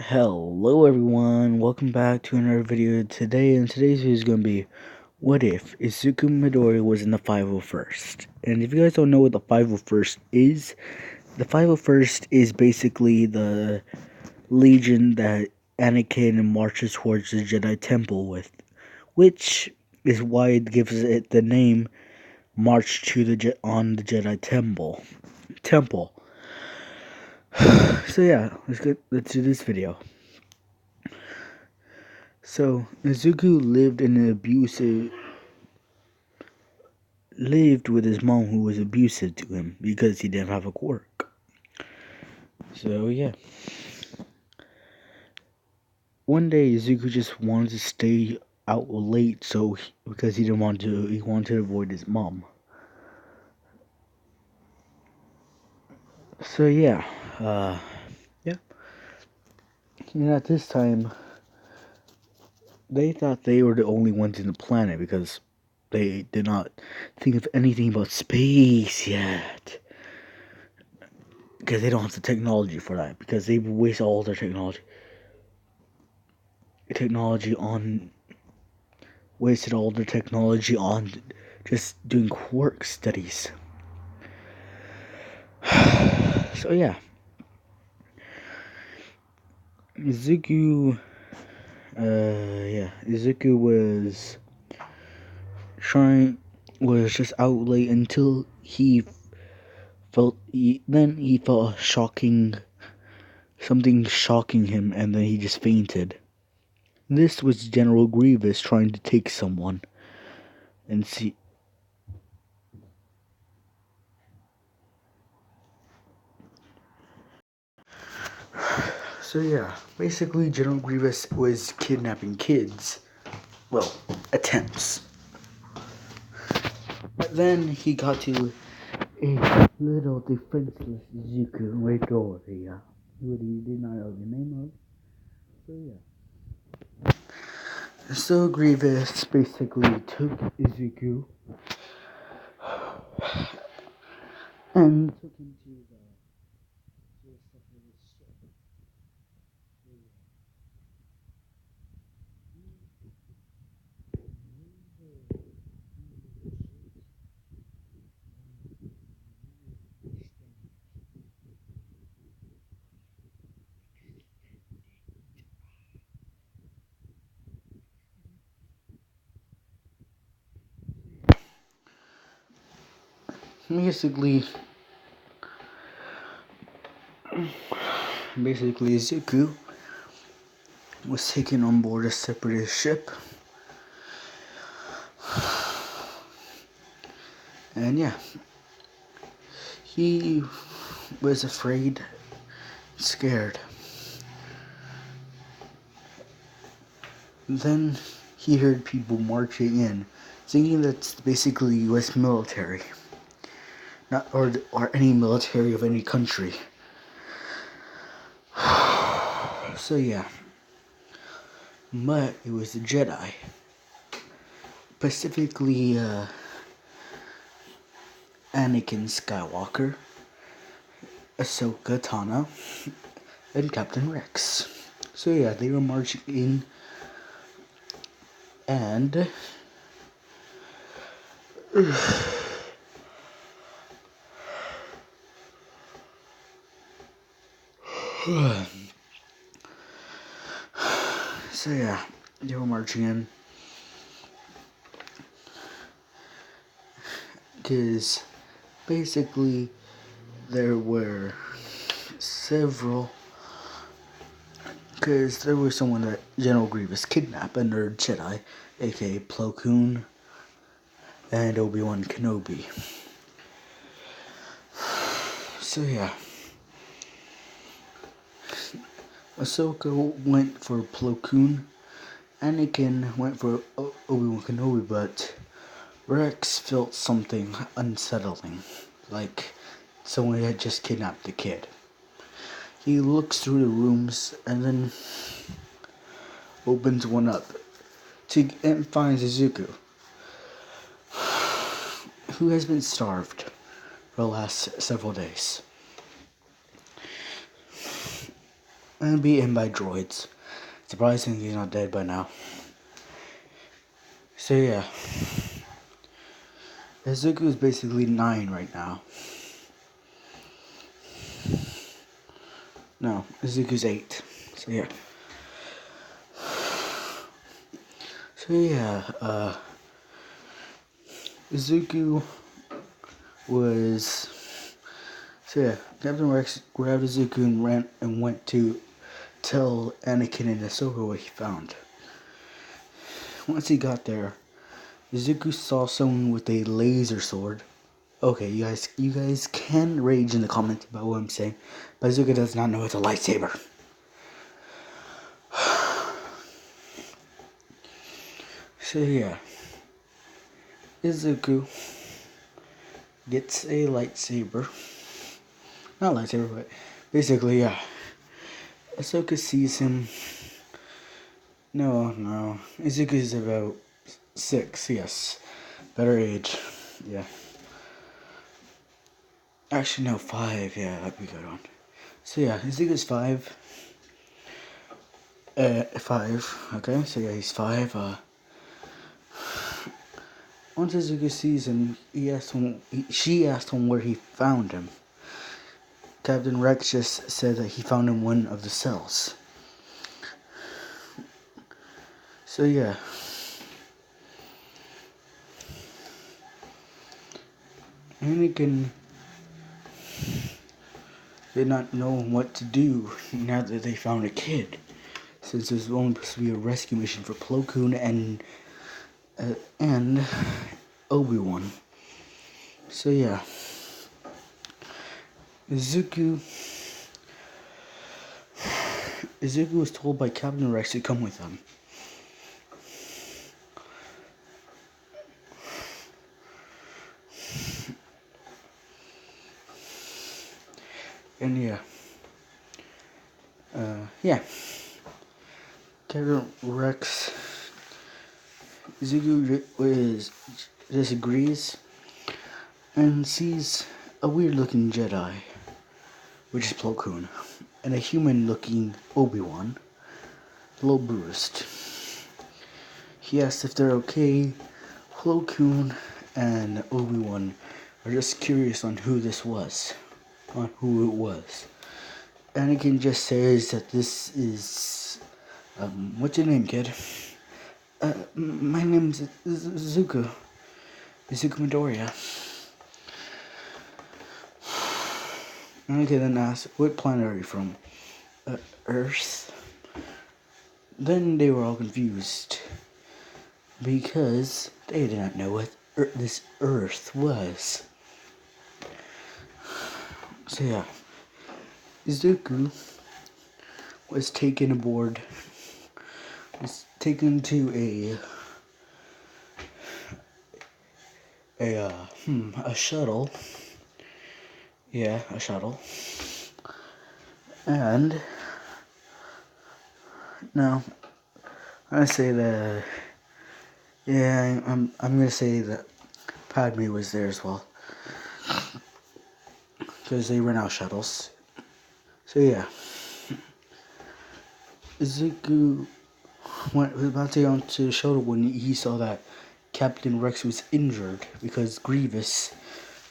Hello everyone, welcome back to another video today, and today's video is going to be, what if Izuku Midori was in the 501st? And if you guys don't know what the 501st is, the 501st is basically the legion that Anakin marches towards the Jedi Temple with, which is why it gives it the name March to the on the Jedi Temple. So yeah, let's do this video. So, Izuku lived with his mom who was abusive to him because he didn't have a quirk. So, yeah. One day, Izuku just wanted to stay out late because he wanted to avoid his mom. So, yeah. Yeah. And at this time, they thought they were the only ones in the planet because they did not think of anything about space yet. Because they don't have the technology for that. Because they waste all their wasted all their technology on just doing quirk studies. So yeah. Izuku was just out late until he felt something shocking him, and then he just fainted. This was General Grievous trying to take someone and see. So yeah, basically General Grievous was kidnapping kids. Well, attempts. But then he got to a little defenseless Izuku Midoriya, who he did not know the name of. So yeah. So Grievous basically took Izuku and took him to the ship. Basically Izuku was taken on board a separatist ship. And yeah, he was afraid, scared. Then he heard people marching in, thinking that's basically U.S. military, not or any military of any country. So yeah, but it was the Jedi, specifically Anakin Skywalker, Ahsoka Tano, and Captain Rex. So yeah, they were marching in, and so yeah, they were marching in because basically there were several. Because there was someone that General Grievous kidnapped, a nerd Jedi, aka Plo Koon, and Obi-Wan Kenobi. So yeah, Ahsoka went for Plo Koon, Anakin went for Obi-Wan Kenobi, but Rex felt something unsettling, like someone had just kidnapped the kid. He looks through the rooms and then opens one up and finds Izuku, who has been starved for the last several days. and beaten by droids. Surprisingly, he's not dead by now. So yeah, Izuku is basically 9 right now. No, Izuku's 8. So yeah. Izuku was... So yeah, Captain Rex grabbed Izuku and ran and went to tell Anakin and Ahsoka what he found. Once he got there, Izuku saw someone with a laser sword. Okay, you guys can rage in the comments about what I'm saying, but Izuku does not know it's a lightsaber. So yeah, Izuku gets a lightsaber. Not lightsaber, but basically, yeah. Ahsoka sees him. No. Izuku is about 6, yes. Better age, yeah. Actually, no, 5, yeah, that'd be a good one. So yeah, Izuku's 5. 5, okay, so yeah, he's 5, Once Izuku sees him, she asked him where he found him. Captain Rex just said that he found him in one of the cells. So yeah. Anakin did not know what to do now that they found a kid, since it was only supposed to be a rescue mission for Plo Koon and Obi-Wan. So yeah, Izuku was told by Captain Rex to come with him. And yeah, Captain Rex, Izuku disagrees and sees a weird-looking Jedi, which is Plo Koon, and a human-looking Obi-Wan, low bruised. He asks if they're okay. Plo Koon and Obi-Wan are just curious on who it was. Anakin just says that this is, what's your name, kid? My name's Izuku Midoriya. Anakin then asks, what planet are you from? Earth? Then they were all confused, because they did not know what this Earth was. So yeah, Izuku was taken aboard, was taken to a shuttle. Yeah, a shuttle. And no, I say that. Yeah, I'm gonna say that Padme was there as well, because they ran out shuttles. So yeah, Izuku was about to go onto the shuttle when he saw that Captain Rex was injured because Grievous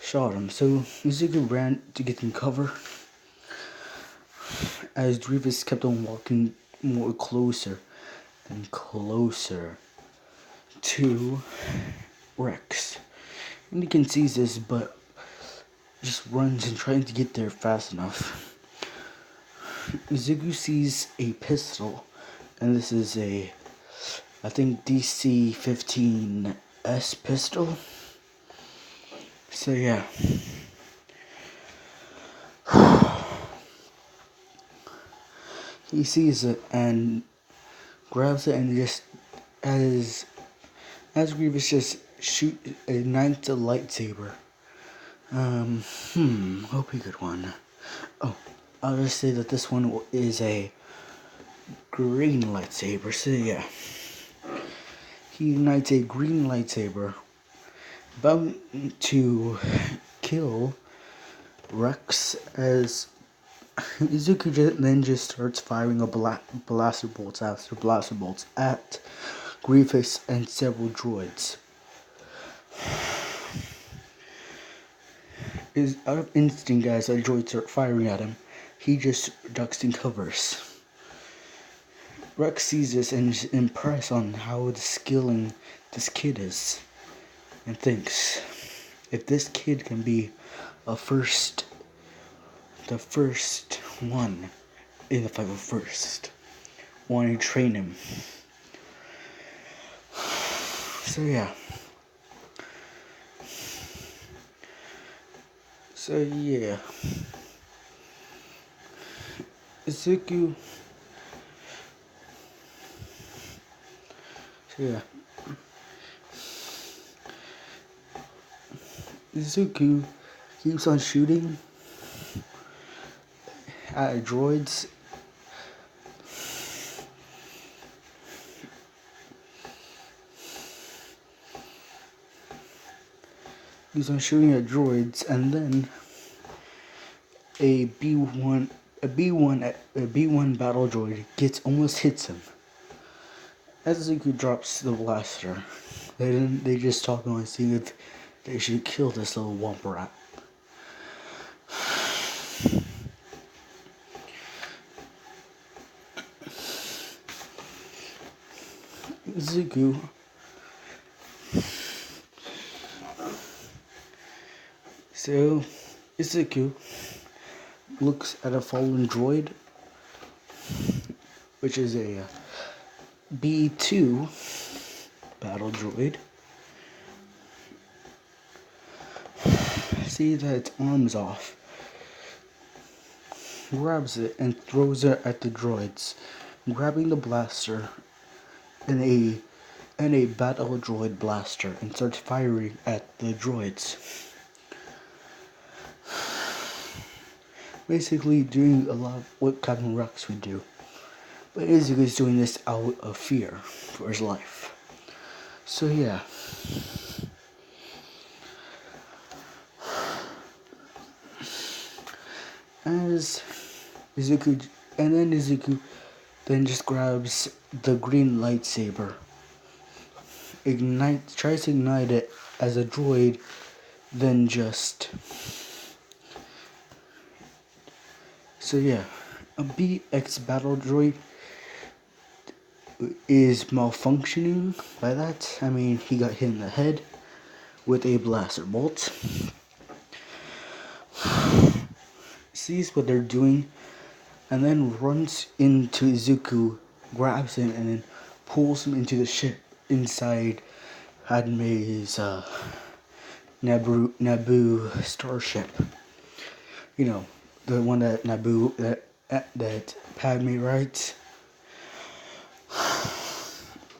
shot him. So Izuku ran to get him cover, as Grievous kept on walking more closer and closer to Rex. Anakin sees this, but just runs and tries to get there fast enough. Izuku sees a pistol, and this is I think DC-15S pistol. So yeah. He sees it and grabs it, and just as Grievous just ignites a lightsaber. Hope he good one. Oh, I'll just say that this one is a green lightsaber. So yeah, he ignites a green lightsaber, about to kill Rex, as Izuku then just starts firing a blaster bolts after blaster bolts at Grievous and several droids. Is out of instinct as the droids start firing at him, he just ducks and covers. Rex sees this and is impressed on how skilling this kid is, and thinks, if this kid can be the first one in the 501st, why don't you train him? So yeah. Izuku. Izuku keeps on shooting at droids. And then a B1 battle droid almost hits him. As Izuku drops the blaster, they just talk on seeing if they should kill this little womp rat. Izuku looks at a fallen droid, which is a B2 battle droid. See that its arm's off. Grabs it and throws it at the droids, grabbing the blaster and a battle droid blaster and starts firing at the droids. Basically doing a lot of what Captain Rex would do. But Izuku is doing this out of fear for his life. So yeah. Izuku then just grabs the green lightsaber, tries to ignite it as a droid, then just... So yeah, a BX battle droid is malfunctioning. By that, I mean he got hit in the head with a blaster bolt. Sees what they're doing and then runs into Izuku, grabs him, and then pulls him into the ship inside Padme's Naboo starship. You know, the one that that Padme rides.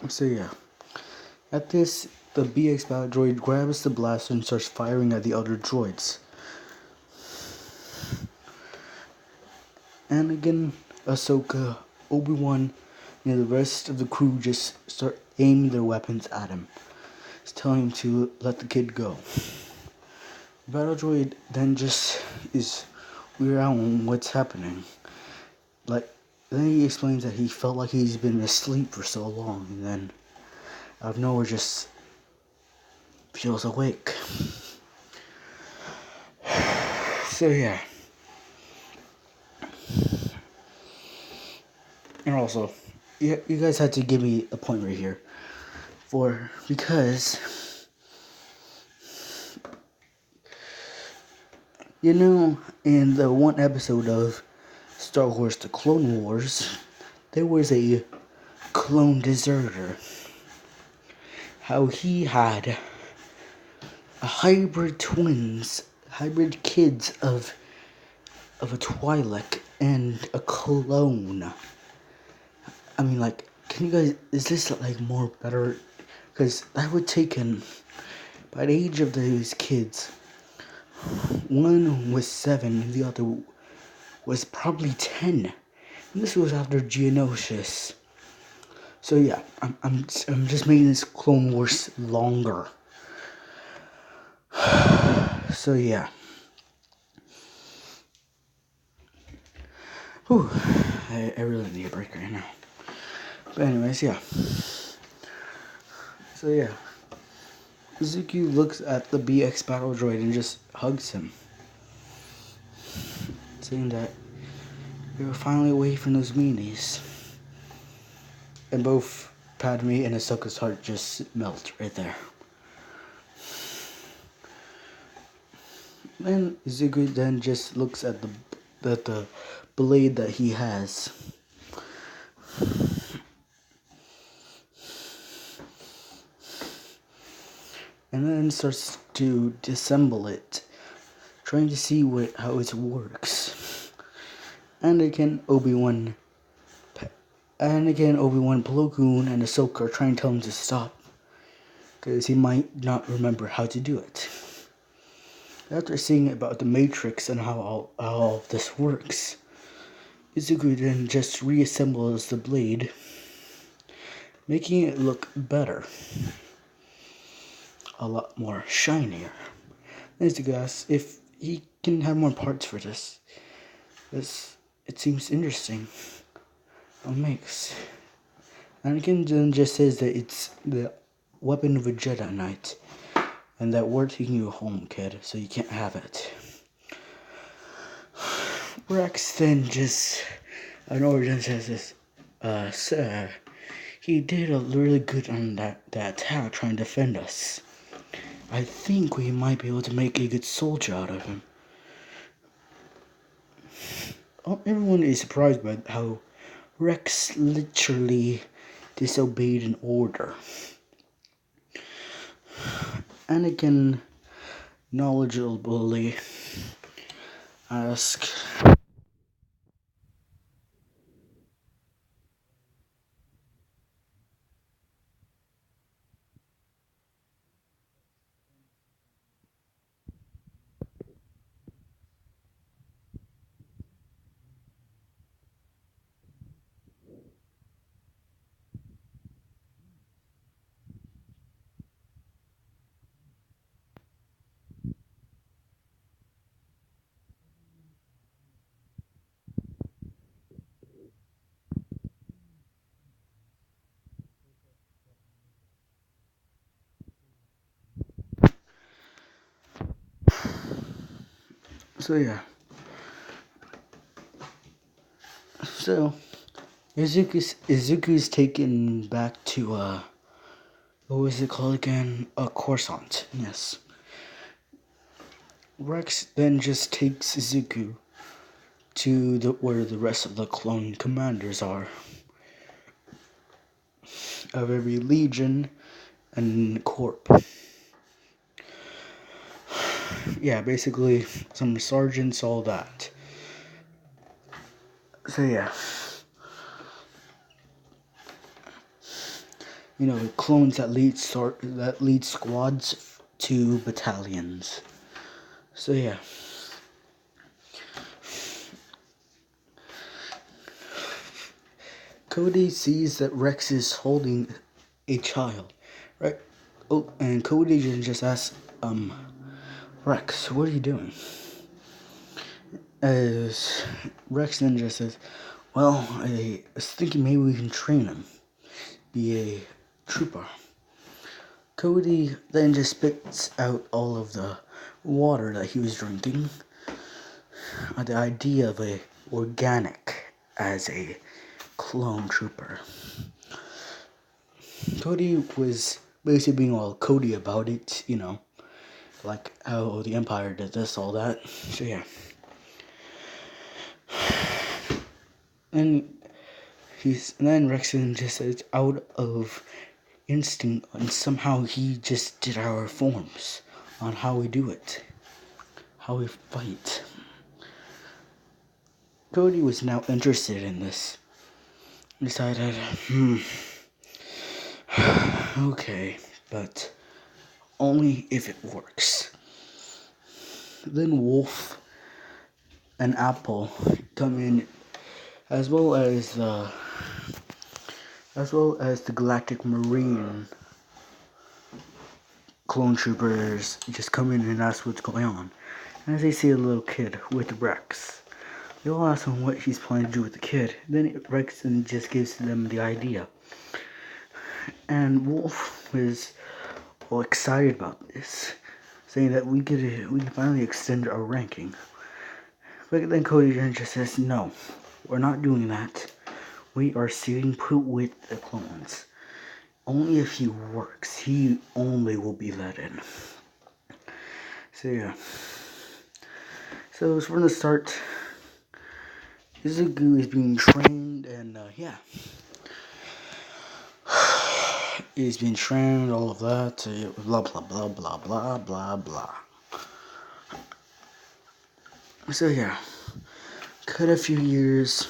So yeah, at this, the BX battle droid grabs the blaster and starts firing at the other droids. And again, Ahsoka, Obi-Wan, and the rest of the crew just start aiming their weapons at him. It's telling him to let the kid go. Battle droid then just is weird out on what's happening. Then he explains that he felt like he's been asleep for so long, and then out of nowhere just feels awake. So yeah. And also, you guys had to give me a point right here. Because, you know, in the one episode of Star Wars The Clone Wars, there was a clone deserter. How he had a hybrid kids of a Twi'lek and a clone. I mean, like, can you guys, is this like more better? Because that would take him, by the age of those kids, one was 7 and the other was probably 10. And this was after Geonosis. So yeah, I'm just making this Clone Wars longer. So yeah. Whew, I really need a break right now. But anyways, yeah. So yeah. Izuku looks at the BX battle droid and just hugs him, saying that you're finally away from those meanies. And both Padme and Ahsoka's heart just melt right there. Then Izuku then just looks at the blade that he has. And then starts to disassemble it, trying to see how it works. Anakin, Obi-Wan, Plo Koon, and Ahsoka are trying to tell him to stop, because he might not remember how to do it. After seeing about the Matrix and how all this works, Izuku then just reassembles the blade, making it look better, a lot more shinier. Then Izuku asks if he can have more parts for this. It seems interesting. A mix. Anakin then just says that it's the weapon of a Jedi Knight, and that we're taking you home, kid, so you can't have it. Rex then just says this, sir, he did a really good on that attack trying to defend us. I think we might be able to make a good soldier out of him. Everyone is surprised by how Rex literally disobeyed an order. Anakin knowledgeably asks, so yeah. So, Izuku's taken back to, what was it called again? Coruscant, yes. Rex then just takes Izuku to where the rest of the clone commanders are, of every legion and corp. Yeah, basically some sergeants, all that. So yeah. You know, clones that lead squads to battalions. So yeah. Cody sees that Rex is holding a child, right? Oh, and Cody just asks, Rex, what are you doing? As Rex then just says, well, I was thinking maybe we can train him, be a trooper. Cody then just spits out all of the water that he was drinking. The idea of a organic as a clone trooper. Cody was basically being all Cody about it, you know, like how the Empire did this, all that. So yeah. And then Rexon just says out of instinct, and somehow he just did our forms on how we do it, how we fight. Cody was now interested in this. Decided, okay, but only if it works. Then Wolf and Apple come in, as well as the Galactic Marine clone troopers just come in and ask what's going on. And as they see a little kid with Rex, They all ask him what he's planning to do with the kid. Then Rex just gives them the idea. And Wolf is all excited about this, saying that we can finally extend our ranking. But then Cody just says, no, we're not doing that. We are staying put with the clones. Only if he works, he only will be let in. So yeah. So from the start, Izuku is being trained, and yeah. He's being trained, all of that, blah blah blah blah blah blah blah. So yeah. Cut a few years.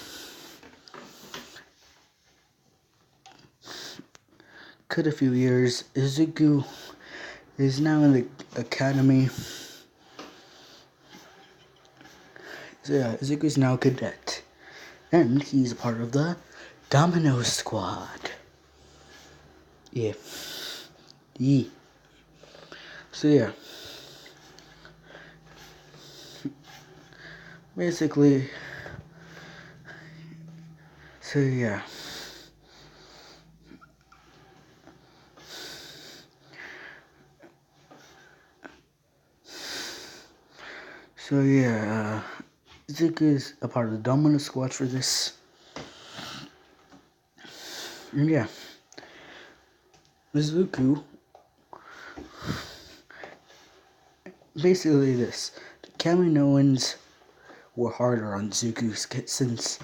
Izuku is now in the academy. So yeah, Izuku is now a cadet. And he's a part of the Domino Squad. Yeah. Yeah. So yeah. Basically. So yeah. So yeah, Izuku is a part of the Domino Squad for this. And yeah. Izuku, basically this. The Kaminoans were harder on Izuku since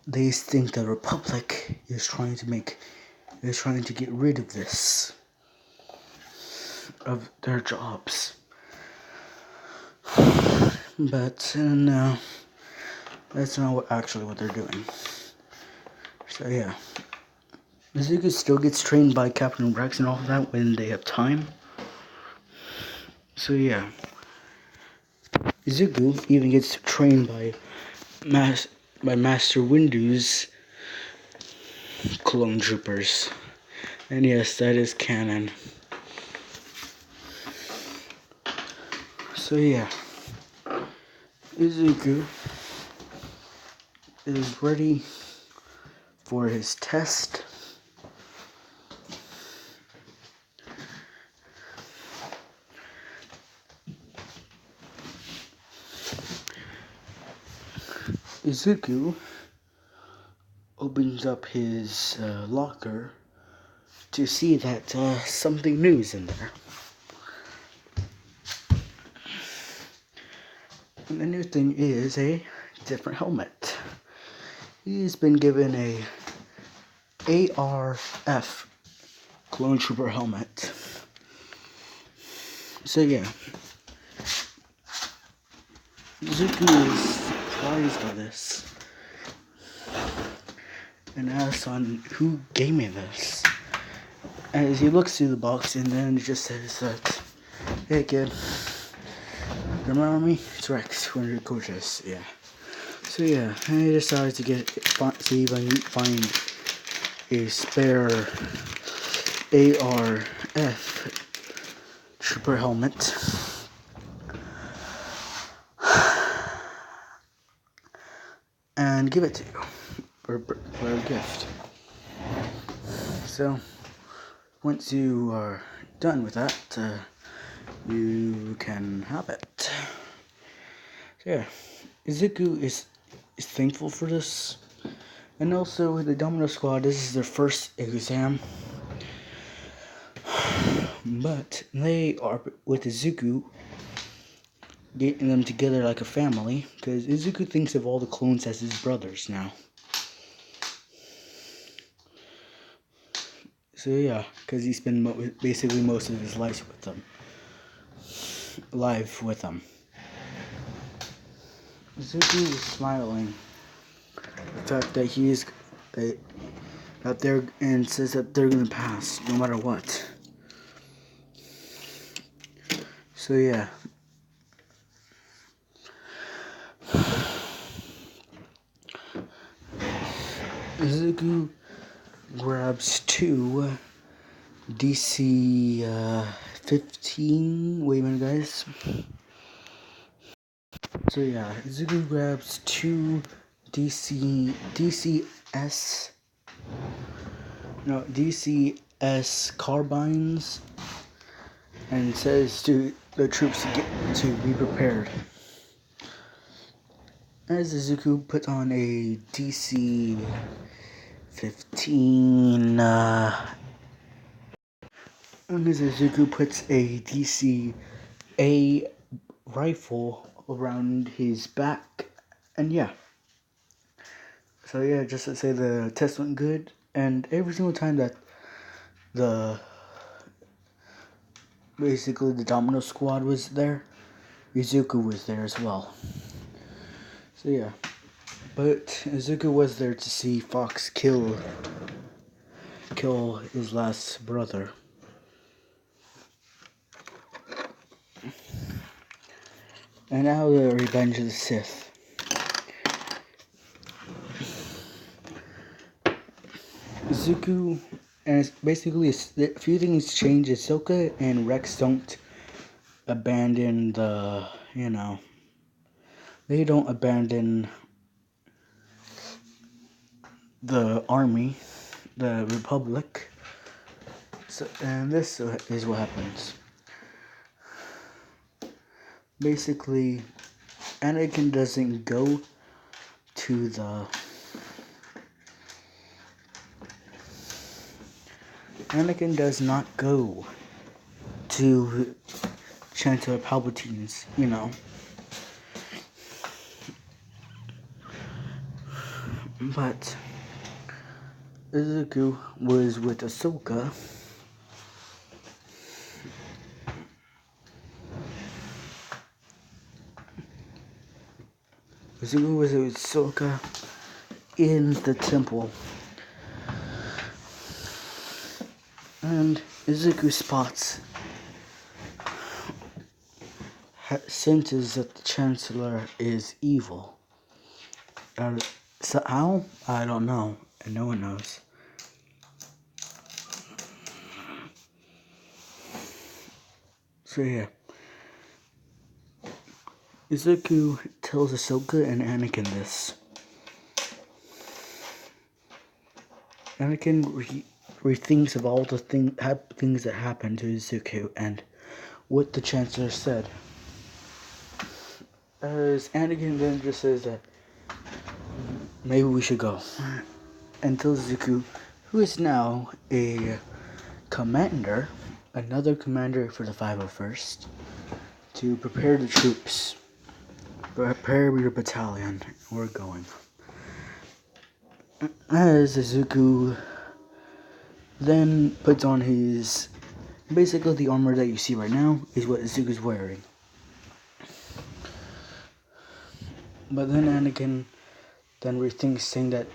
they think the Republic is trying to get rid of this, of their jobs. But no, that's not what they're doing. So yeah. Izuku still gets trained by Captain Rex and all of that when they have time. So yeah. Izuku even gets trained by Master Windu's clone troopers. And yes, that is canon. So yeah. Izuku is ready for his test. Izuku opens up his locker to see that something new is in there. And the new thing is a different helmet. He's been given a ARF clone trooper helmet. So yeah. Izuku is surprised by this and asks on who gave me this. As he looks through the box and then it just says that, hey kid, remember me? It's Rex, one of your coaches, yeah. So yeah, I decided to see if I can find a spare ARF trooper helmet. And give it to you for a gift. So once you are done with that, you can have it. So yeah, Izuku is thankful for this. And also with the Domino Squad, this is their first exam. But they are with Izuku getting them together like a family, because Izuku thinks of all the clones as his brothers now. So yeah, because he spent basically most of his life with them. Izuku is smiling. The fact that he is that they're and says that they're gonna pass no matter what. So yeah. Izuku grabs two DC 15. Wait a minute, guys. So yeah, Izuku grabs two DCS carbines and says to the troops to be prepared. As Izuku puts on a DC-15, as Izuku puts a DC-A rifle around his back, and yeah. So yeah, just to say the test went good, and every single time that basically the Domino Squad was there, Izuku was there as well. So yeah, but Izuku was there to see Fox kill his last brother. And now the Revenge of the Sith. Izuku, and it's basically a few things change. Ahsoka and Rex don't abandon they don't abandon the army, the Republic. So, and this is what happens. Basically, Anakin doesn't go to the Anakin does not go to Chancellor Palpatine's, But Izuku was with Ahsoka. Izuku was with Ahsoka in the temple. And Izuku spots, senses that the Chancellor is evil. So how? I don't know, and no one knows. So yeah, Izuku tells Ahsoka and Anakin this. Anakin rethinks of all the things that happened to Izuku and what the Chancellor said. As Anakin then just says that maybe we should go, and tells Izuku, who is now a commander, another commander for the 501st, to prepare the troops. Prepare your battalion. We're going. As Izuku then puts on his, basically the armor that you see right now is what Izuku's wearing. But then Anakin then rethinks, saying that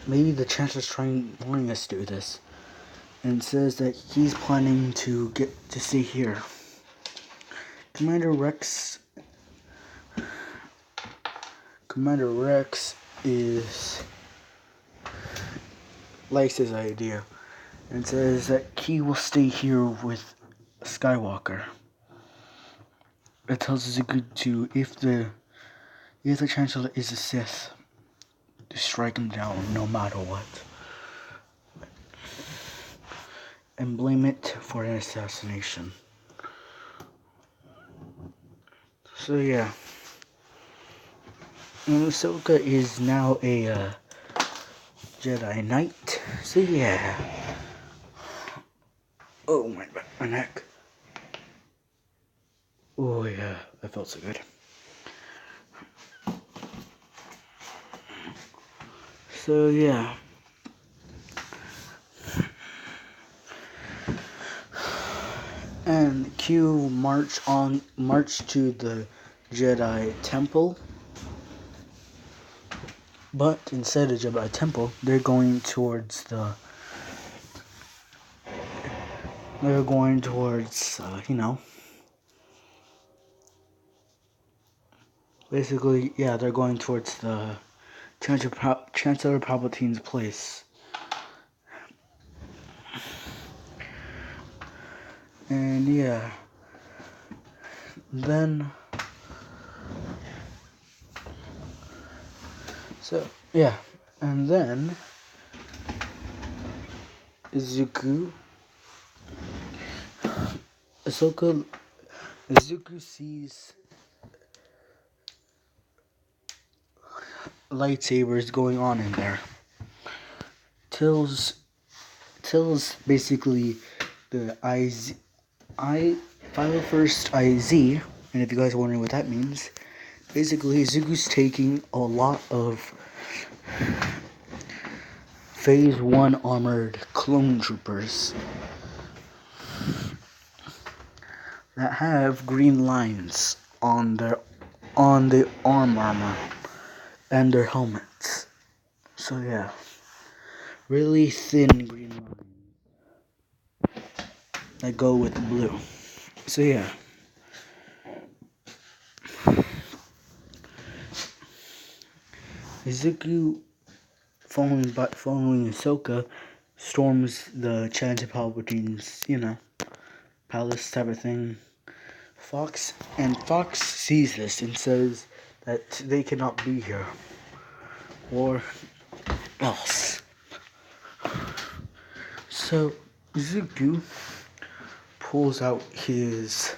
maybe the Chancellor's wanting us to do this, and says that he's planning to get to stay here. Commander Rex likes his idea and says that he will stay here with Skywalker. It tells Izuku to, if the Chancellor is a Sith, to strike him down no matter what, and blame it for an assassination. So yeah, and Ahsoka is now a Jedi Knight. So yeah. Oh my neck. Oh yeah, that felt so good. So yeah. And Q march to the Jedi Temple. But instead of Jedi Temple, they're going towards basically, yeah, they're going towards the Chancellor Palpatine's place. And yeah, then So, yeah. And then Izuku Ahsoka Izuku sees lightsabers going on in there. Tells basically the I 501st IZ, and if you guys are wondering what that means, basically Izuku's taking a lot of Phase 1 armored clone troopers that have green lines on the arm armor and their helmets. So yeah, really thin green lines that go with the blue. So yeah, Izuku following Ahsoka storms the Chancellor Palpatine's, palace type of thing. Fox sees this and says that they cannot be here or else. So Izuku pulls out his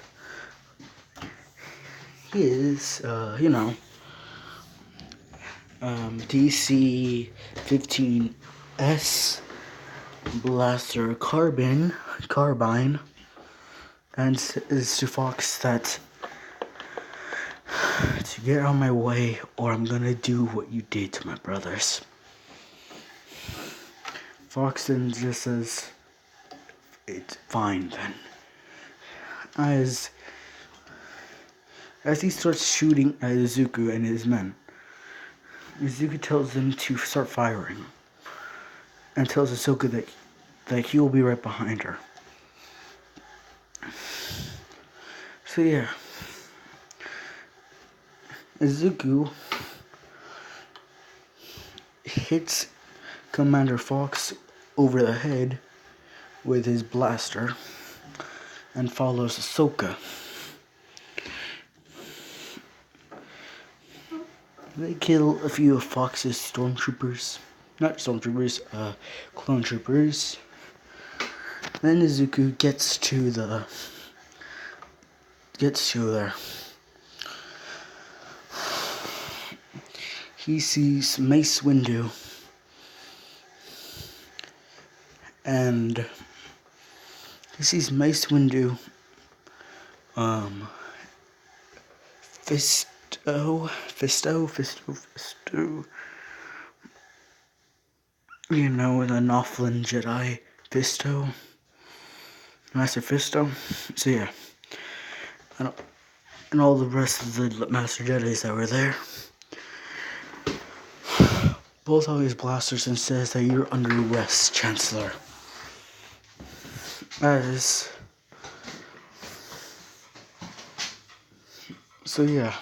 DC-15S blaster carbine, and says to Fox that to get out of my way or I'm gonna do what you did to my brothers. Fox then just says, it's fine then. As he starts shooting at Izuku and his men, Izuku tells them to start firing and tells Ahsoka that he will be right behind her. So yeah, Izuku hits Commander Fox over the head with his blaster and follows Ahsoka. They kill a few of Fox's clone troopers. Then Izuku gets to there. He sees Mace Windu and Fisto. You know, the Noflin Jedi Fisto. Master Fisto. So yeah. And all the rest of the Master Jedis that were there. Both of his blasters and says that you're under arrest, Chancellor. So yeah.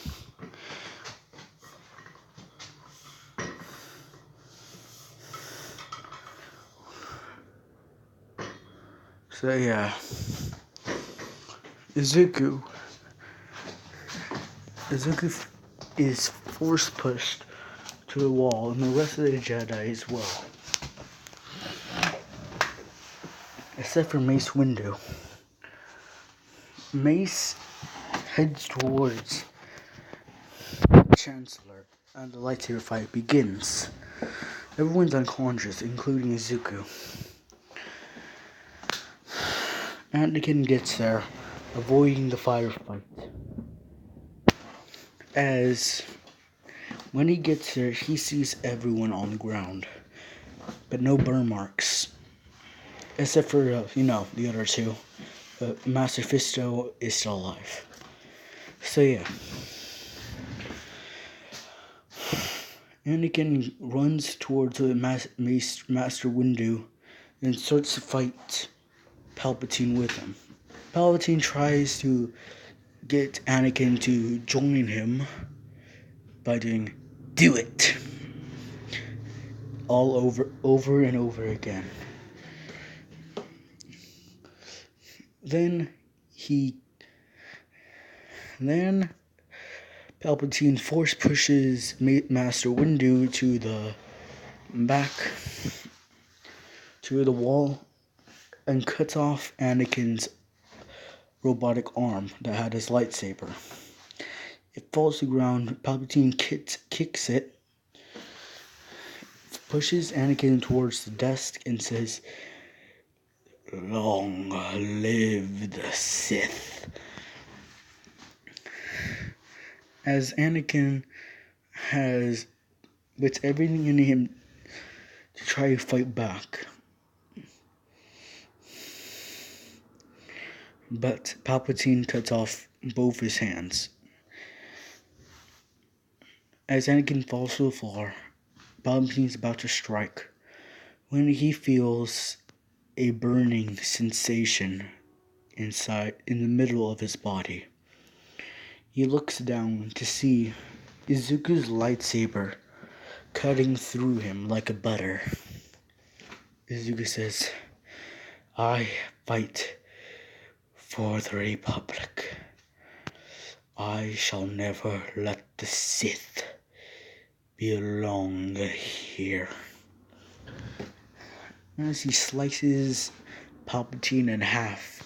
Izuku is force pushed to the wall, and the rest of the Jedi as well. Except for Mace Windu. Mace heads towards the Chancellor, and the lightsaber fight begins. Everyone's unconscious, including Izuku. Anakin gets there, avoiding the firefight. As when he gets there, he sees everyone on the ground, but no burn marks. Except for, the other two. But Master Fisto is still alive. So yeah. Anakin runs towards Master Windu and starts to fight Palpatine with him. Palpatine tries to get Anakin to join him by doing, "Do it!" all over and over again. Then Palpatine force pushes Master Windu to the back to the wall and cuts off Anakin's robotic arm that had his lightsaber. It falls to the ground. Palpatine kicks it, pushes Anakin towards the desk, and says, "Long live the Sith." As Anakin has puts everything in him to try to fight back, but Palpatine cuts off both his hands. As Anakin falls to the floor, Palpatine is about to strike when he feels a burning sensation inside in the middle of his body. He looks down to see Izuku's lightsaber cutting through him like a butter. Izuku says, "I fight for the Republic. I shall never let the Sith belong here." As he slices Palpatine in half,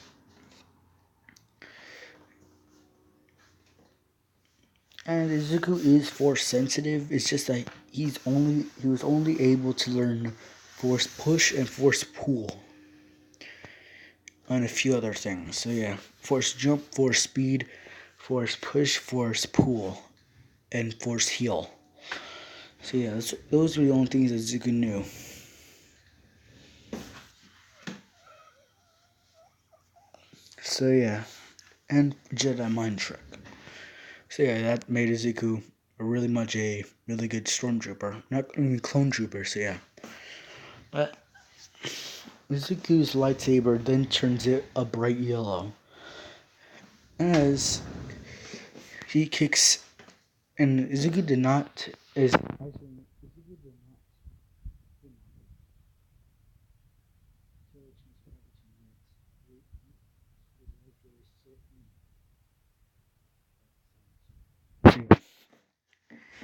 and Izuku is force sensitive. It's just that he was only able to learn force push and force pull, and a few other things. So yeah, force jump, force speed, force push, force pull, and force heal. So yeah, those were the only things that Zuko knew. So yeah, and Jedi mind trick. So yeah, that made Izuku a really good stormtrooper, not even clone trooper. So yeah, but Izuku's lightsaber then turns it a bright yellow as he kicks, and Izuku did not as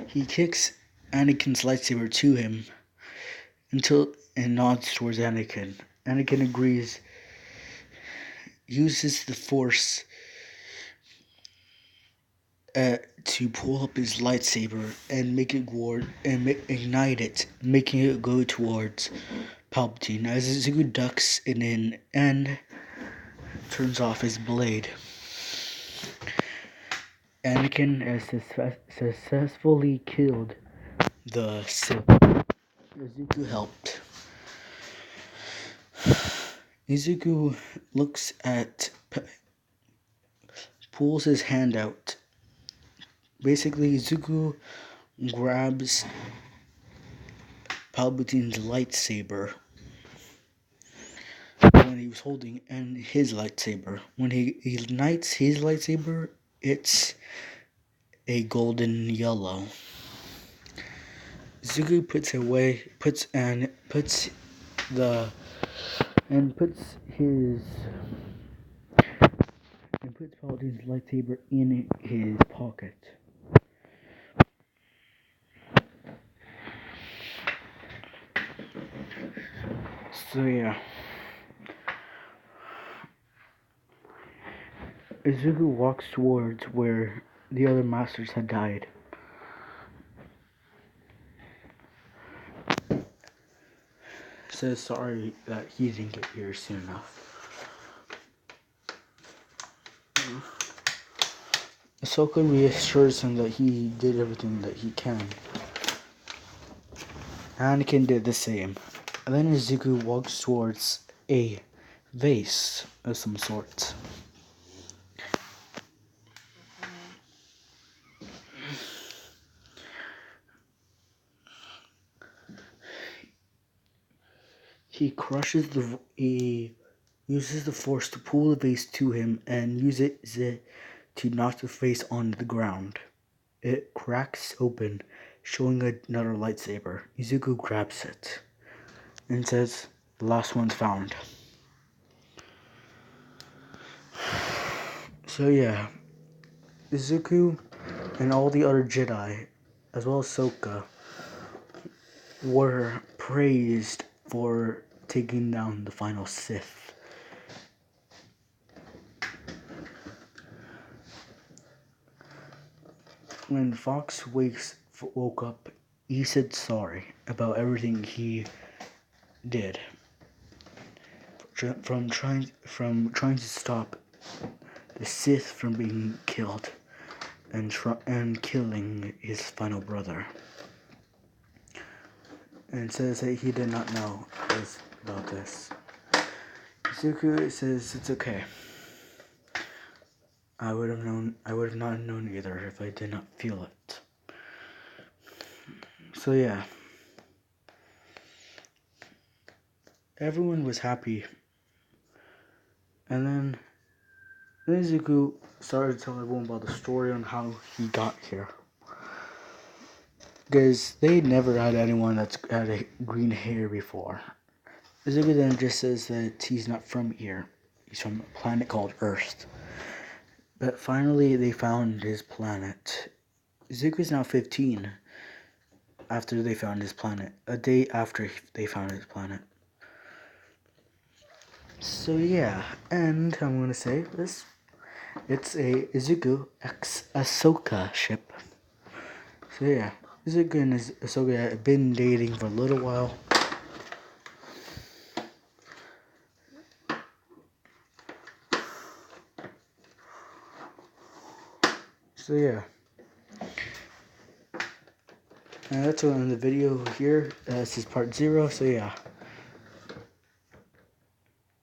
he kicks Anakin's lightsaber to him until and nods towards Anakin. Anakin agrees, uses the Force to pull up his lightsaber and make it ignite it, making it go towards Palpatine. As Zuko ducks it in and turns off his blade, Anakin has successfully killed the Sith. Izuku helped. Izuku looks at, pulls his hand out. Basically, Izuku grabs Palpatine's lightsaber when he was holding, and his lightsaber. When he ignites his lightsaber, it's a golden yellow. Zuko puts Palpatine's lightsaber in his pocket. So yeah, Izuku walks towards where the other masters had died. Says sorry that he didn't get here soon enough. Ahsoka reassures him that he did everything that he can. Anakin did the same. And then Izuku walks towards a vase of some sort. He uses the Force to pull the vase to him and uses it to knock the vase on the ground. It cracks open, showing another lightsaber. Izuku grabs it and says, "The last one's found." So yeah, Izuku and all the other Jedi, as well as Sokka, were praised for taking down the final Sith. When Fox woke up, he said sorry about everything he did, from trying to stop the Sith from being killed and killing his final brother. And says that he did not know about this. Izuku says it's okay. I would have not known either if I did not feel it. So yeah. Everyone was happy. And then Izuku started telling everyone about the story on how he got here. Because they never had anyone that's had a green hair before. Izuku then just says that he's not from here. He's from a planet called Earth. But finally they found his planet. Izuku's now 15 after they found his planet. A day after they found his planet. So yeah, and I'm gonna say this. It's a Izuku x Ahsoka ship. So yeah, Izuku and Ahsoka have been dating for a little while. So yeah. And that's all in the video here. This is part 0, so yeah.